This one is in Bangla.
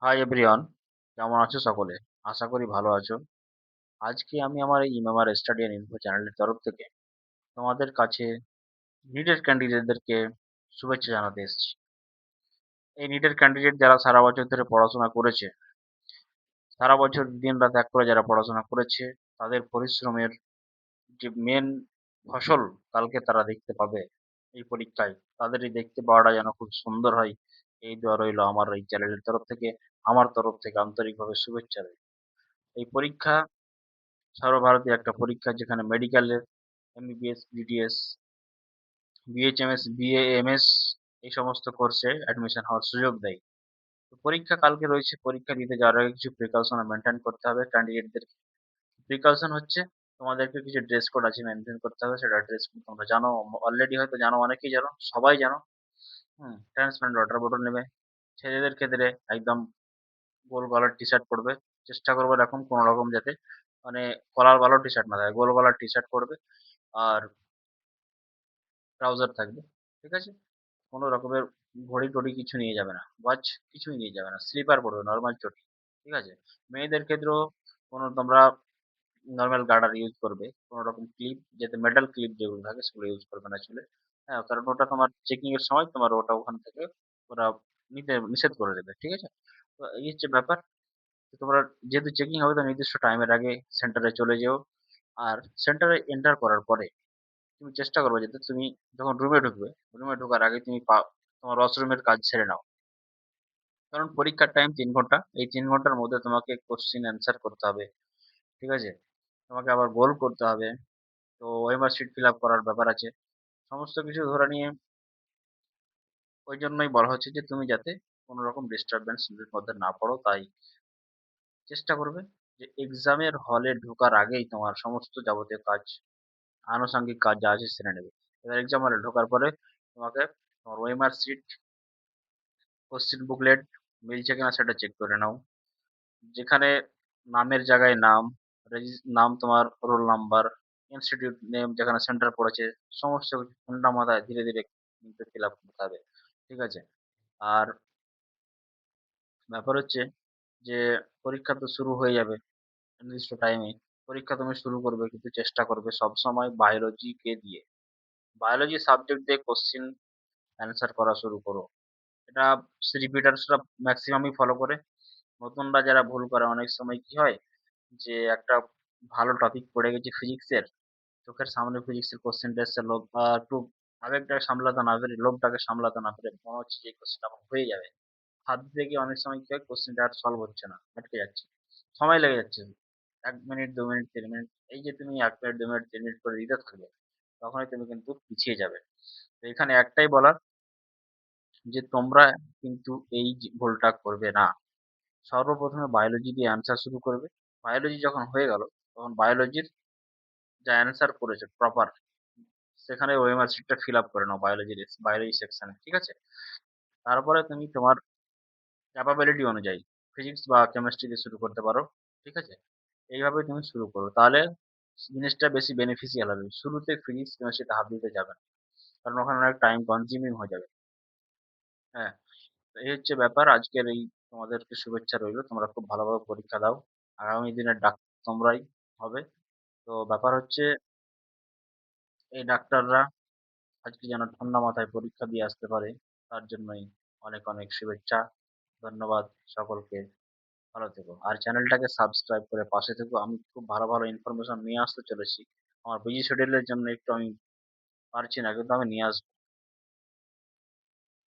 হাই এভরিওয়ান, কেমন আছো সকলে? আশা করি ভালো আছো। আজকে আমি আমার এই ইমামার স্টাডি অ্যান্ড ইনফো চ্যানেলের তরফ থেকে তোমাদের কাছে নিটের ক্যান্ডিডেটদেরকে শুভেচ্ছা জানাতে এসেছি। এই নিটের ক্যান্ডিডেট যারা সারা বছর ধরে পড়াশোনা করেছে, সারা বছর দিন রাত এক করে যারা পড়াশোনা করেছে, তাদের পরিশ্রমের যে মেন ফসল কালকে তারা দেখতে পাবে এই পরীক্ষায়। তাদের এই দেখতে পাওয়াটা যেন খুব সুন্দর হয়, এই দোয়া রইল আমার এই চ্যানেলের তরফ থেকে, আমার তরফ থেকে আন্তরিকভাবে শুভেচ্ছা রইল। এই পরীক্ষা সর্বভারতীয় একটা পরীক্ষা, যেখানে মেডিকেলের এমবিবিএস, বিডিএস, বিএইচএমএস, বিএএমএস এই সমস্ত কোর্সে অ্যাডমিশন হওয়ার সুযোগ দেয়। তো পরীক্ষা কালকে রয়েছে। পরীক্ষা দিতে যাওয়ার আগে কিছু প্রিকশন মেনটেন করতে হবে ক্যান্ডিডেটদের। প্রিকশন হচ্ছে, তোমাদেরকে কিছু ড্রেস কোড আছে মেনটেন করতে হবে। সেটা ড্রেস কোড তোমরা জানো, অলরেডি হয়তো জানো, অনেকেই জানো, সবাই জানো। ট্রান্সপারেন্ট ওয়াটার বোতল নেবে। ছেলেদের ক্ষেত্রে একদম গোল গলার টি শার্ট পরবে। চেষ্টা করবে এরকম কোনো রকম যাতে মানে কলার ভালো টি শার্ট না থাকে, গোল গলার টি শার্ট পরবে। আর ট্রাউজার থাকবে, ঠিক আছে? কোনো রকমের ঘড়ি টড়ি কিছু নিয়ে যাবে না, ওয়াচ কিছুই নিয়ে যাবে না, স্লিপার পরবে, নর্মাল চটি, ঠিক আছে? মেয়েদের ক্ষেত্রেও কোনো তোমরা নর্মাল গার্ডার ইউজ করবে, কোনো রকম ক্লিপ যাতে মেটাল ক্লিপ যেগুলো থাকে সেগুলো ইউজ করবে না চুলে। হ্যাঁ, কারণ ওটা তোমার চেকিং এর সময় তোমার ওটা ওখান থেকে ওরা নিতে নিষেধ করে দেবে, ঠিক আছে? তো এই হচ্ছে ব্যাপার। তো তোমরা যেহেতু চেকিং হবে, তো নির্দিষ্ট টাইমের আগে সেন্টারে চলে যেও। আর সেন্টারে এন্টার করার পরে তুমি চেষ্টা করবে যাতে তুমি যখন রুমে ঢুকবে, রুমে ঢোকার আগে তুমি তোমার ওয়াশরুমের কাজ সেরে নাও। কারণ পরীক্ষার টাইম 3 ঘন্টা, এই 3 ঘন্টার মধ্যে তোমাকে কোশ্চিন অ্যান্সার করতে হবে, ঠিক আছে? তোমাকে আবার গোল করতে হবে। তো ওএমআর শিট ফিল আপ করার ব্যাপার আছে। সমস্ত কিছু ধরে নিয়ে ওই জন্যই বলা হচ্ছে যে তুমি যাতে কোনো রকম ডিস্টারবেন্স এর মধ্যে না পড়ো। তাই চেষ্টা করবে যে এক্সামের হলে ঢোকার আগেই তোমার সমস্ত যাবতীয় কাজ, আনুষঙ্গিক কাজ যা আছে সেরে নেবে। এবার এক্সাম হলে ঢোকার পরে তোমাকে তোমার ওএমআর শিট, কোশ্চেন বুকলেট মিলছে কিনা সেটা চেক করে নাও। যেখানে নামের জায়গায় নাম, নাম, তোমার রোল নাম্বার, ইনস্টিটিউট নেম, যেখানে সেন্টার পড়েছে, সমস্ত কিছু ঠান্ডা মাথায় ধীরে ধীরে কিন্তু ফিল আপ করতে হবে, ঠিক আছে? আর ব্যাপার হচ্ছে যে পরীক্ষা তো শুরু হয়ে যাবে নির্দিষ্ট টাইমে। পরীক্ষা তুমি শুরু করবে, কিন্তু চেষ্টা করবে সবসময় বায়োলজি কে দিয়ে, বায়োলজি সাবজেক্ট দিয়ে কোশ্চিন অ্যান্সার করা শুরু করো। এটা রিপিটার্সরা ম্যাক্সিমামই ফলো করে। নতুনরা যারা ভুল করে, অনেক সময় কি হয় যে একটা ভালো টপিক পড়ে গেছে ফিজিক্সের, চোখের সামনে ফিজিক্সের কোশ্চেনটা এসছে, লোভ একটু আবেগটাকে সামলাতে না পেরে, লোভটাকে সামলাতে না পেরে মনে হচ্ছে যে কোশ্চেনটা আমার হয়ে যাবে, হাত দিয়ে গিয়ে অনেক সময় কি হয়, কোশ্চেনটা আর সলভ হচ্ছে না, আটকে যাচ্ছে, সময় লেগে যাচ্ছে 1 মিনিট, 2 মিনিট, 3 মিনিট। এই যে তুমি 1 মিনিট, 2 মিনিট, 3 মিনিট করে দিতে থাকবে, তখনই তুমি কিন্তু পিছিয়ে যাবে। তো এখানে একটাই বলার, যে তোমরা কিন্তু এই যে ভুলটা করবে না। সর্বপ্রথমে বায়োলজি দিয়ে অ্যান্সার শুরু করবে। বায়োলজি যখন হয়ে গেল, তখন বায়োলজির যা অ্যান্সার করেছে প্রপার, সেখানে ওএমআর শিটটা ফিল আপ করে নাও বায়োলজির, বায়োলজি সেকশনে, ঠিক আছে? তারপরে তুমি তোমার ক্যাপাবিলিটি অনুযায়ী ফিজিক্স বা কেমিস্ট্রি দিয়ে শুরু করতে পারো, ঠিক আছে? এইভাবে তুমি শুরু করো, তাহলে জিনিসটা বেশি বেনিফিশিয়াল হবে। শুরুতে ফিজিক্স কেমিস্ট্রিতে হাত দিতে যাবে না, কারণ ওখানে অনেক টাইম কনজিউমিং হয়ে যাবে। হ্যাঁ, তো এই হচ্ছে ব্যাপার। আজকের এই তোমাদেরকে শুভেচ্ছা রইলো, তোমরা খুব ভালোভাবে পরীক্ষা দাও। আগামী দিনের ডাক্তার তোমরাই হবে। তো ব্যাপার হচ্ছে, এই ডাক্তাররা আজকে যেন ঠান্ডা মাথায় পরীক্ষা দিয়ে আসতে পারে, তার জন্যই অনেক অনেক শুভেচ্ছা। ধন্যবাদ সকলকে। ভালো থেকো। আর চ্যানেলটাকে সাবস্ক্রাইব করে পাশে থেকো। আমি খুব ভালো ভালো ইনফরমেশন নিয়ে আসতে চলেছি। আমার বিজি শিডিউলের জন্য একটু আমি পারছি না, কিন্তু আমি নিয়ে আসবো।